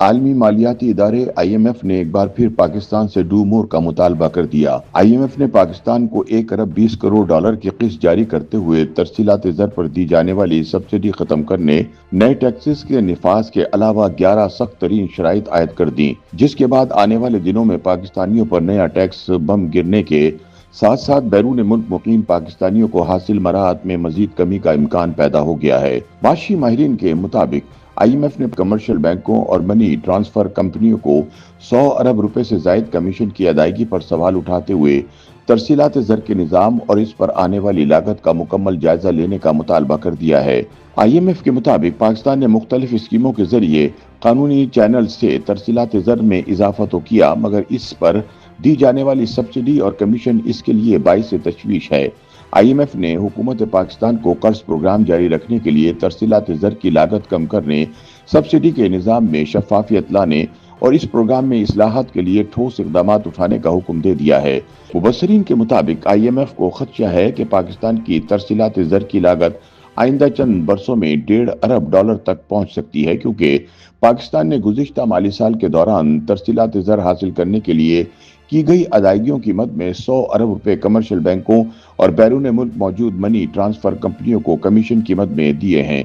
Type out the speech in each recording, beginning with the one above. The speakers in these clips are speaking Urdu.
عالمی مالیاتی ادارے IMF نے ایک بار پھر پاکستان سے ڈو مور کا مطالبہ کر دیا۔ IMF نے پاکستان کو 1 ارب 20 کروڑ ڈالر کی قسط جاری کرتے ہوئے ترسیلات زر پر دی جانے والی سبسڈی ختم کرنے، نئے ٹیکسز کے نفاذ کے علاوہ 11 سخت ترین شرائط عائد کر دیں، جس کے بعد آنے والے دنوں میں پاکستانیوں پر نیا ٹیکس بم گرنے کے ساتھ ساتھ بیرون ملک مقیم پاکستانیوں کو حاصل مراحت میں مزید کمی کا امکان پیدا ہو گیا ہے۔ معاشی ماہرین کے مطابق IMF نے کمرشل بینکوں اور منی ٹرانسفر کمپنیوں کو 100 ارب روپے سے زائد کمیشن کی ادائیگی پر سوال اٹھاتے ہوئے ترسیلات زر کے نظام اور اس پر آنے والی لاگت کا مکمل جائزہ لینے کا مطالبہ کر دیا ہے۔ IMF کے مطابق پاکستان نے مختلف اسکیموں کے ذریعے قانونی چینل سے ترسیلات زر میں اضافہ تو کیا، مگر اس پر دی جانے والی سبسڈی اور کمیشن اس کے لیے باعث تشویش ہے۔ IMF نے حکومت پاکستان کو قرض پروگرام جاری رکھنے کے لیے ترسیلات زر کی لاگت کم کرنے، سبسڈی کے نظام میں شفافیت لانے اور اس پروگرام میں اصلاحات کے لیے ٹھوس اقدامات اٹھانے کا حکم دے دیا ہے۔ مبصرین کے مطابق IMF کو خدشہ ہے کہ پاکستان کی ترسیلات زر کی لاگت آئندہ چند برسوں میں 1.5 ارب ڈالر تک پہنچ سکتی ہے، کیونکہ پاکستان نے گزشتہ مالی سال کے دوران ترسیلات زر حاصل کرنے کے لیے کی گئی ادائیگیوں کی مد میں 100 ارب روپے کمرشل بینکوں اور بیرون ملک موجود منی ٹرانسفر کمپنیوں کو کمیشن کی مد میں دیے ہیں۔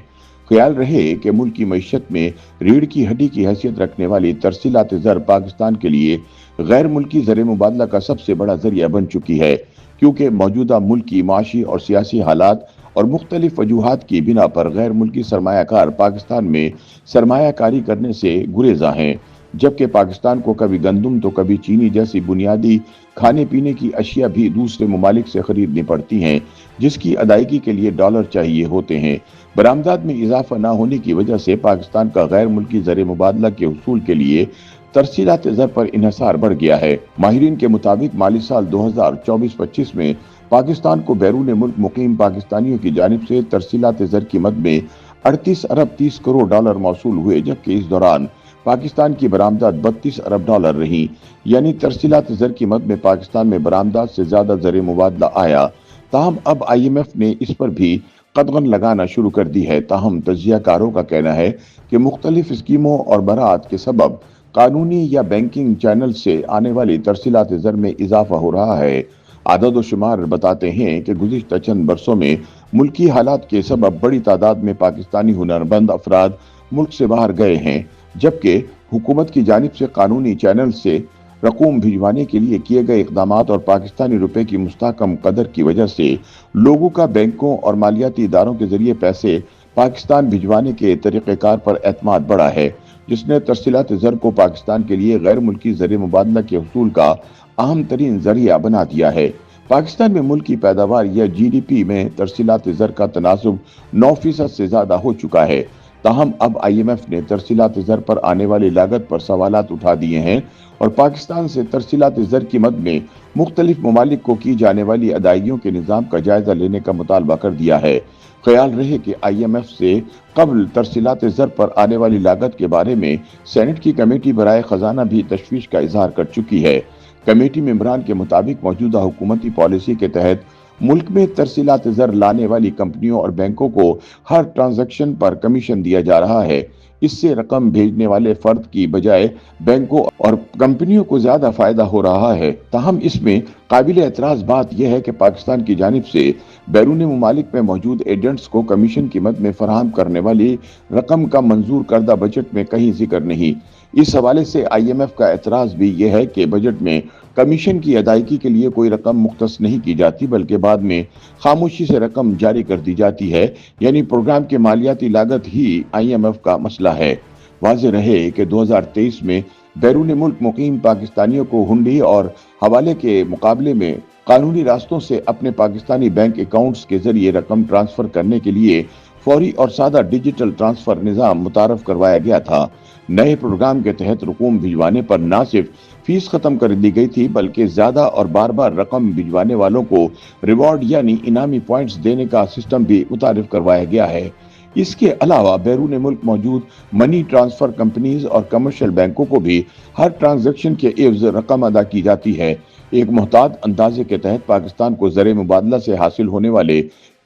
خیال رہے کہ ملک کی معیشت میں ریڑھ کی ہڈی کی حیثیت رکھنے والی ترسیلات زر پاکستان کے لیے غیر ملکی زر مبادلہ کا سب سے بڑا ذریعہ بن چکی ہے، کیونکہ موجودہ ملک کی معاشی اور سیاسی حالات اور مختلف وجوہات کی بنا پر غیر ملکی سرمایہ کار پاکستان میں سرمایہ کاری کرنے سے گریزاں ہیں، جبکہ پاکستان کو کبھی گندم تو کبھی چینی جیسی بنیادی کھانے پینے کی اشیاء بھی دوسرے ممالک سے خریدنی پڑتی ہیں، جس کی ادائیگی کے لیے ڈالر چاہیے ہوتے ہیں۔ برآمدات میں اضافہ نہ ہونے کی وجہ سے پاکستان کا غیر ملکی زر مبادلہ کے حصول کے لیے ترسیلات زر پر انحصار بڑھ گیا ہے۔ ماہرین کے مطابق مالی سال 2024-25 میں پاکستان کو بیرون ملک مقیم پاکستانیوں کی جانب سے ترسیلات زر کی مد میں 38 ارب 30 کروڑ ڈالر موصول ہوئے، جبکہ اس دوران پاکستان کی برآمدات 32 ارب ڈالر رہی، یعنی ترسیلات زر کی مد میں پاکستان میں برآمدات سے زیادہ زر مبادلہ آیا۔ تاہم اب IMF نے اس پر بھی قدغن لگانا شروع کر دی ہے۔ تاہم تجزیہ کاروں کا کہنا ہے کہ مختلف اسکیموں اور براعت کے سبب قانونی یا بینکنگ چینل سے آنے والی ترسیلات زر میں اضافہ ہو رہا ہے۔ عدد و شمار بتاتے ہیں کہ گزشتہ چند برسوں میں ملکی حالات کے سبب بڑی تعداد میں پاکستانی ہنرمند افراد ملک سے باہر گئے ہیں، جبکہ حکومت کی جانب سے قانونی چینل سے رقوم بھجوانے کے لیے کیے گئے اقدامات اور پاکستانی روپے کی مستحکم قدر کی وجہ سے لوگوں کا بینکوں اور مالیاتی اداروں کے ذریعے پیسے پاکستان بھجوانے کے طریقہ کار پر اعتماد بڑھا ہے، جس نے ترسیلات زر کو پاکستان کے لیے غیر ملکی زر مبادلہ کے حصول کا اہم ترین ذریعہ بنا دیا ہے۔ پاکستان میں ملک کی پیداوار یا GDP میں ترسیلات زر کا تناسب 9% سے زیادہ ہو چکا ہے۔ تاہم اب IMF نے ترسیلات زر پر آنے والی لاگت پر سوالات اٹھا دیے ہیں اور پاکستان سے ترسیلات زر کی مد میں مختلف ممالک کو کی جانے والی ادائیگیوں کے نظام کا جائزہ لینے کا مطالبہ کر دیا ہے۔ خیال رہے کہ IMF سے قبل ترسیلات زر پر آنے والی لاگت کے بارے میں سینٹ کی کمیٹی برائے خزانہ بھی تشویش کا اظہار کر چکی ہے۔ کمیٹی ممبران کے مطابق موجودہ حکومتی پالیسی کے تحت ملک میں ترسیلات زر لانے والی کمپنیوں اور بینکوں کو ہر ٹرانزیکشن پر کمیشن دیا جا رہا ہے۔ اس سے رقم بھیجنے والے فرد کی بجائے بینکوں اور کمپنیوں کو زیادہ فائدہ ہو رہا ہے۔ تاہم اس میں قابل اعتراض بات یہ ہے کہ پاکستان کی جانب سے بیرون ممالک میں موجود ایجنٹس کو کمیشن کی مد میں فراہم کرنے والی رقم کا منظور کردہ بجٹ میں کہیں ذکر نہیں۔ اس حوالے سے IMF کا اعتراض بھی یہ ہے کہ بجٹ میں کمیشن کی ادائیگی کے لیے کوئی رقم مختص نہیں کی جاتی، بلکہ بعد میں خاموشی سے رقم جاری کر دی جاتی ہے، یعنی پروگرام کے مالیاتی لاگت ہی IMF کا مسئلہ ہے۔ واضح رہے کہ 2023 میں بیرون ملک مقیم پاکستانیوں کو ہنڈی اور حوالے کے مقابلے میں قانونی راستوں سے اپنے پاکستانی بینک اکاؤنٹس کے ذریعے رقم ٹرانسفر کرنے کے لیے فوری اور سادہ ڈیجیٹل ٹرانسفر نظام متعارف کروایا گیا تھا۔ نئے پروگرام کے تحت رقوم بھجوانے پر نہ صرف فیس ختم کر دی گئی تھی، بلکہ زیادہ اور بار بار رقم بھجوانے والوں کو ریوارڈ یعنی انعامی پوائنٹس دینے کا سسٹم بھی متعارف کروایا گیا ہے۔ اس کے علاوہ بیرون ملک موجود منی ٹرانسفر کمپنیز اور کمرشل بینکوں کو بھی ہر ٹرانزیکشن کے عوض رقم ادا کی جاتی ہے۔ ایک محتاط اندازے کے تحت پاکستان کو زر مبادلہ سے حاصل ہونے والے